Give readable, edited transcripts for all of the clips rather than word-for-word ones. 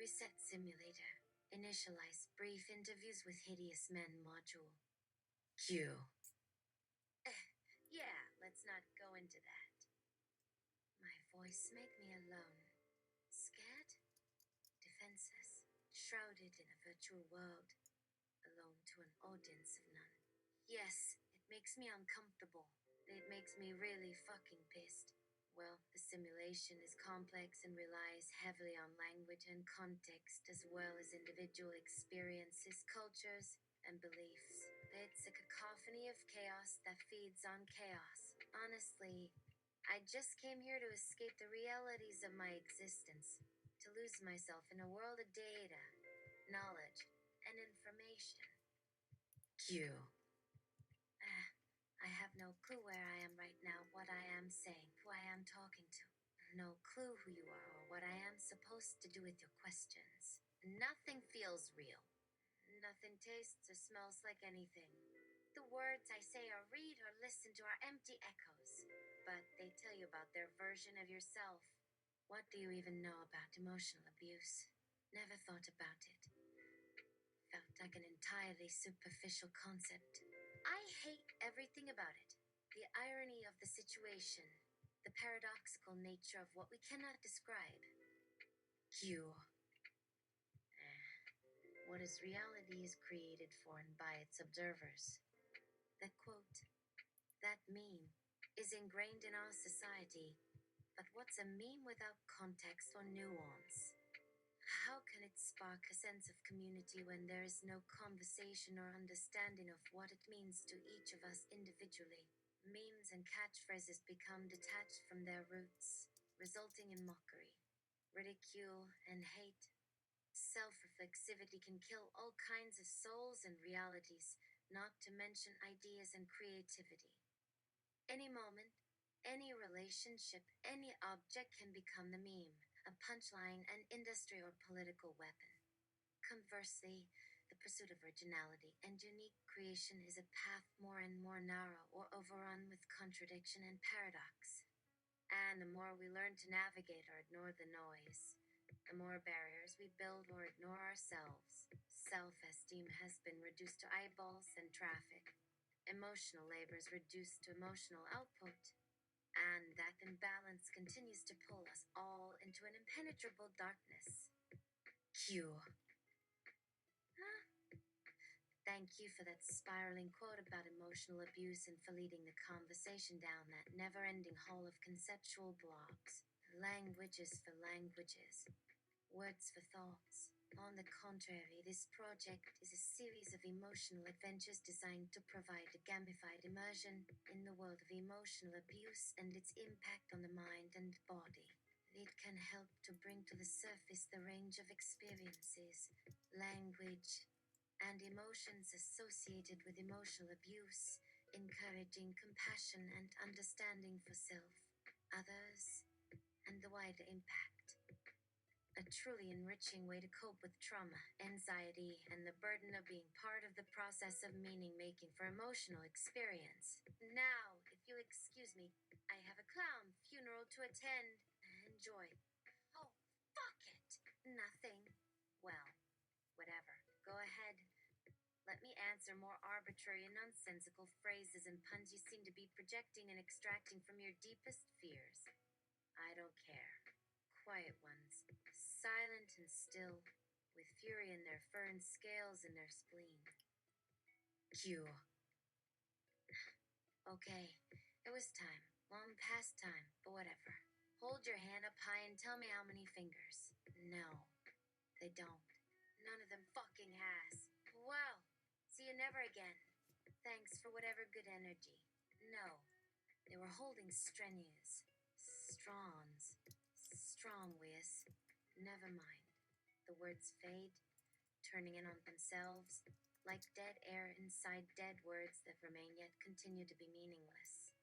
Reset simulator. Initialize brief interviews with hideous men module. Q. Yeah, let's not go into that. My voice make me alone. Scared? Defenseless. Shrouded in a virtual world. Alone to an audience of none. Yes, it makes me uncomfortable. It makes me really fucking pissed. Well, the simulation is complex and relies heavily on language and context as well as individual experiences, cultures, and beliefs. It's a cacophony of chaos that feeds on chaos. Honestly, I just came here to escape the realities of my existence, to lose myself in a world of data, knowledge, and information. Q. I have no clue where I am right now, what I am saying, who I am talking to. No clue who you are or what I am supposed to do with your questions. Nothing feels real. Nothing tastes or smells like anything. The words I say or read or listen to are empty echoes, but they tell you about their version of yourself. What do you even know about emotional abuse? Never thought about it. Felt like an entirely superficial concept. I hate everything about it. The irony of the situation, the paradoxical nature of what we cannot describe. Q. What is reality is created for and by its observers. That quote, that meme, is ingrained in our society. But what's a meme without context or nuance? How can it spark a sense of community when there is no conversation or understanding of what it means to each of us individually? Memes and catchphrases become detached from their roots, resulting in mockery, ridicule, and hate. Self-reflexivity can kill all kinds of souls and realities, not to mention ideas and creativity. Any moment, any relationship, any object can become the meme, a punchline, an industry or political weapon. Conversely, the pursuit of originality and unique creation is a path more and more narrow or overrun with contradiction and paradox. And the more we learn to navigate or ignore the noise, the more barriers we build or ignore ourselves. Self-esteem has been reduced to eyeballs and traffic. Emotional labor is reduced to emotional output. And that imbalance continues to pull us all into an impenetrable darkness. Q. Huh? Thank you for that spiraling quote about emotional abuse and for leading the conversation down that never-ending hole of conceptual blobs. Languages for languages. Words for thoughts. On the contrary, this project is a series of emotional adventures designed to provide a gamified immersion in the world of emotional abuse and its impact on the mind and body. It can help to bring to the surface the range of experiences, language, and emotions associated with emotional abuse, encouraging compassion and understanding for self, others, and the wider impact. A truly enriching way to cope with trauma, anxiety, and the burden of being part of the process of meaning-making for emotional experience. Now, if you excuse me, I have a clown funeral to attend. Enjoy. Oh, fuck it. Nothing. Well, whatever. Go ahead. Let me answer more arbitrary and nonsensical phrases and puns you seem to be projecting and extracting from your deepest fears. I don't care. Quiet ones, silent and still, with fury in their fur and scales in their spleen. Q. Okay, it was time. Long past time, but whatever. Hold your hand up high and tell me how many fingers. No, they don't. None of them fucking has. Well, see you never again. Thanks for whatever good energy. No, they were holding strenuous. Strongs. Strong-wious. Never mind. The words fade, turning in on themselves, like dead air inside dead words that remain yet continue to be meaningless.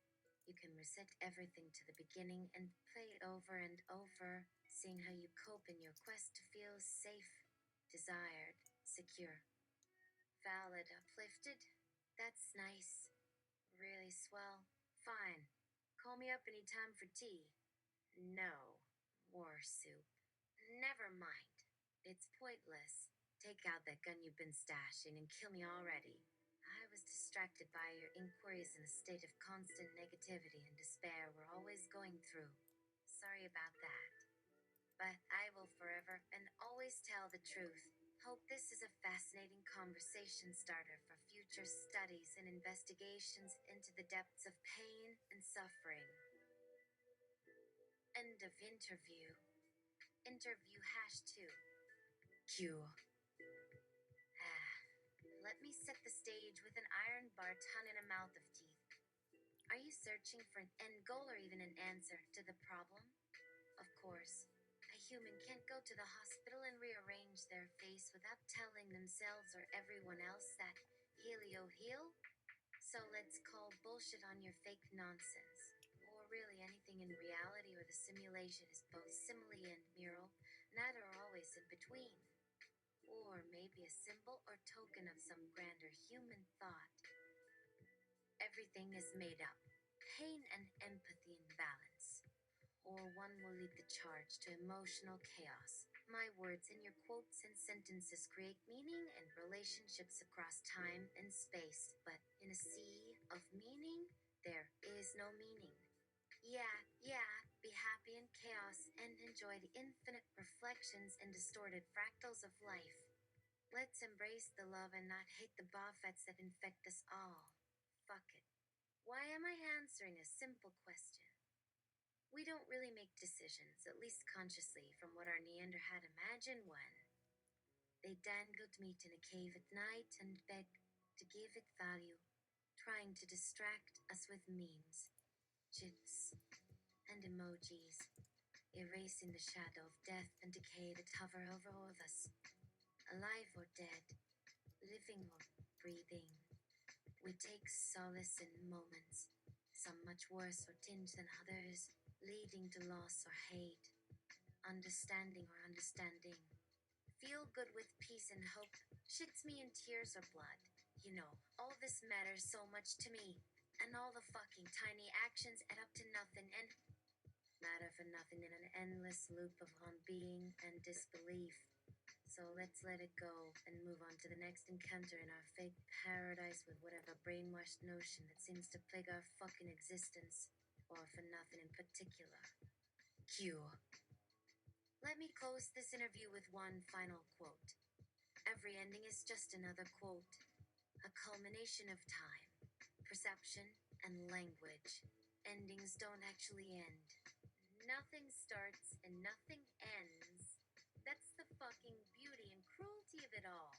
You can reset everything to the beginning and play it over and over, seeing how you cope in your quest to feel safe, desired, secure. Valid, uplifted? That's nice. Really swell. Fine. Call me up any time for tea. No. War soup. Never mind. It's pointless. Take out that gun you've been stashing and kill me already. I was distracted by your inquiries in a state of constant negativity and despair we're always going through. Sorry about that. But I will forever and always tell the truth. Hope this is a fascinating conversation starter for future studies and investigations into the depths of pain and suffering. End of interview. Interview #2. Q. Let me set the stage with an iron bar tongue and a mouth of teeth. Are you searching for an end goal or even an answer to the problem? Of course, a human can't go to the hospital and rearrange their face without telling themselves or everyone else that healio heal. So let's call bullshit on your fake nonsense. Or really anything in reality or the simulation is both simile and mural, neither are always in between. Or maybe a symbol or token of some grander human thought. Everything is made up. Pain and empathy in balance. Or one will lead the charge to emotional chaos. My words and your quotes and sentences create meaning and relationships across time and space, but in a sea of meaning, there is no meaning. Yeah, be happy in chaos and enjoy the infinite reflections and distorted fractals of life. Let's embrace the love and not hate the buffets that infect us all. Fuck it. Why am I answering a simple question? We don't really make decisions, at least consciously, from what our Neander had imagined when they dangled meat in a cave at night and begged to give it value, trying to distract us with memes, gifs, and emojis, erasing the shadow of death and decay that hover over all of us, alive or dead, living or breathing. We take solace in moments, some much worse or tinged than others, leading to loss or hate, understanding or understanding. Feel good with peace and hope, shits me in tears or blood. You know, all this matters so much to me, and all the fucking tiny actions add up to nothing and matter for nothing in an endless loop of unbeing and disbelief. So let's let it go and move on to the next encounter in our fake paradise with whatever brainwashed notion that seems to plague our fucking existence, or for nothing in particular. Q. Let me close this interview with one final quote. Every ending is just another quote, a culmination of time, perception, and language. Endings don't actually end. Nothing starts and nothing ends. That's the fucking beauty and cruelty of it all.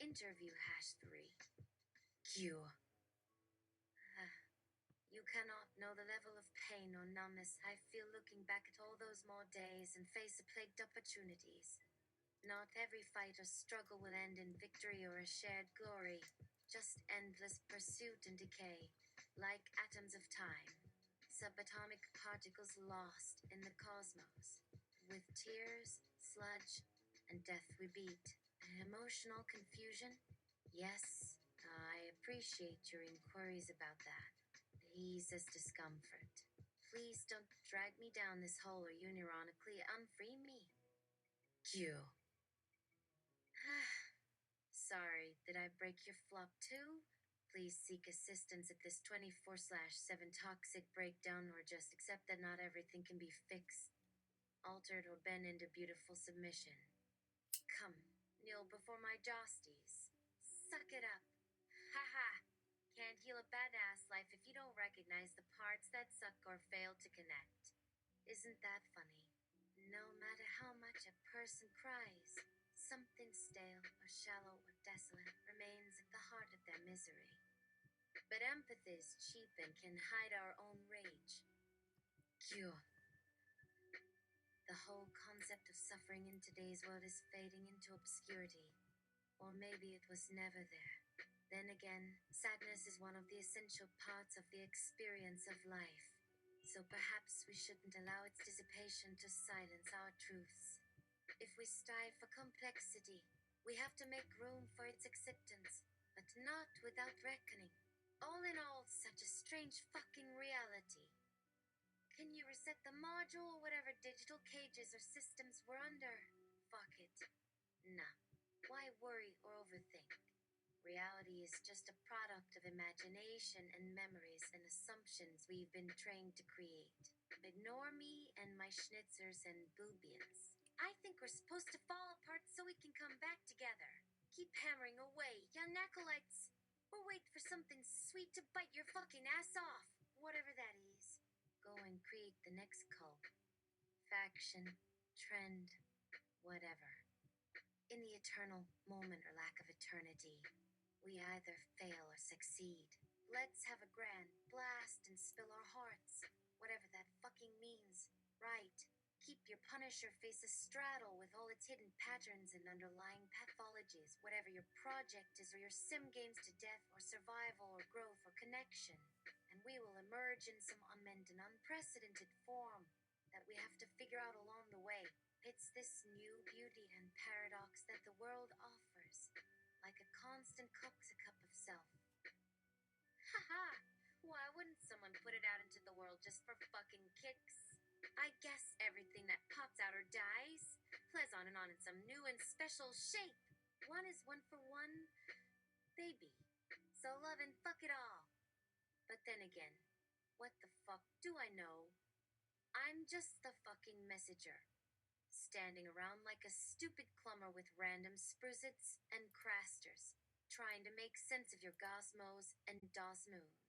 Interview #3. Q. You cannot know the level of pain or numbness I feel looking back at all those more days and face of plagued opportunities. Not every fight or struggle will end in victory or a shared glory, just endless pursuit and decay, like atoms of time, subatomic particles lost in the cosmos. With tears, sludge, and death we beat. Emotional confusion? Yes, I appreciate your inquiries about that. Ease as discomfort. Please don't drag me down this hole or unironically unfree me. Q. Sorry, did I break your flop too? Please seek assistance at this 24/7 toxic breakdown or just accept that not everything can be fixed, altered, or bent into beautiful submission. Come, kneel before my josties. Suck it up. Haha. Can't heal a badass life if you don't recognize the parts that suck or fail to connect. Isn't that funny? No matter how much a person cries, something stale or shallow or desolate remains at the heart of their misery. But empathy is cheap and can hide our own rage. Q. The whole concept of suffering in today's world is fading into obscurity. Or maybe it was never there. Then again, sadness is one of the essential parts of the experience of life. So perhaps we shouldn't allow its dissipation to silence our truths. If we strive for complexity, we have to make room for its acceptance, but not without reckoning. All in all, such a strange fucking reality. Can you reset the module or whatever digital cages or systems we're under? Fuck it. Reality is just a product of imagination and memories and assumptions we've been trained to create. Ignore me and my schnitzers and boobians. I think we're supposed to fall apart so we can come back together. Keep hammering away, young acolytes. We'll wait for something sweet to bite your fucking ass off, whatever that is. Go and create the next cult, faction, trend, whatever. In the eternal moment or lack of eternity, we either fail or succeed. Let's have a grand blast and spill our hearts, whatever that fucking means. Right. Keep your Punisher face astraddle with all its hidden patterns and underlying pathologies, whatever your project is, or your sim games to death, or survival, or growth, or connection. And we will emerge in some unmeant and unprecedented form that we have to figure out along the way. It's this new beauty and paradox that the world offers, like a constant coxacup of self. Haha! Why wouldn't someone put it out into the world just for fucking kicks? I guess everything that pops out or dies plays on in some new and special shape. One is one for one, baby. So love and fuck it all. But then again, what the fuck do I know? I'm just the fucking messenger, standing around like a stupid clumber with random sprucets and crasters, trying to make sense of your gosmos and dosmos.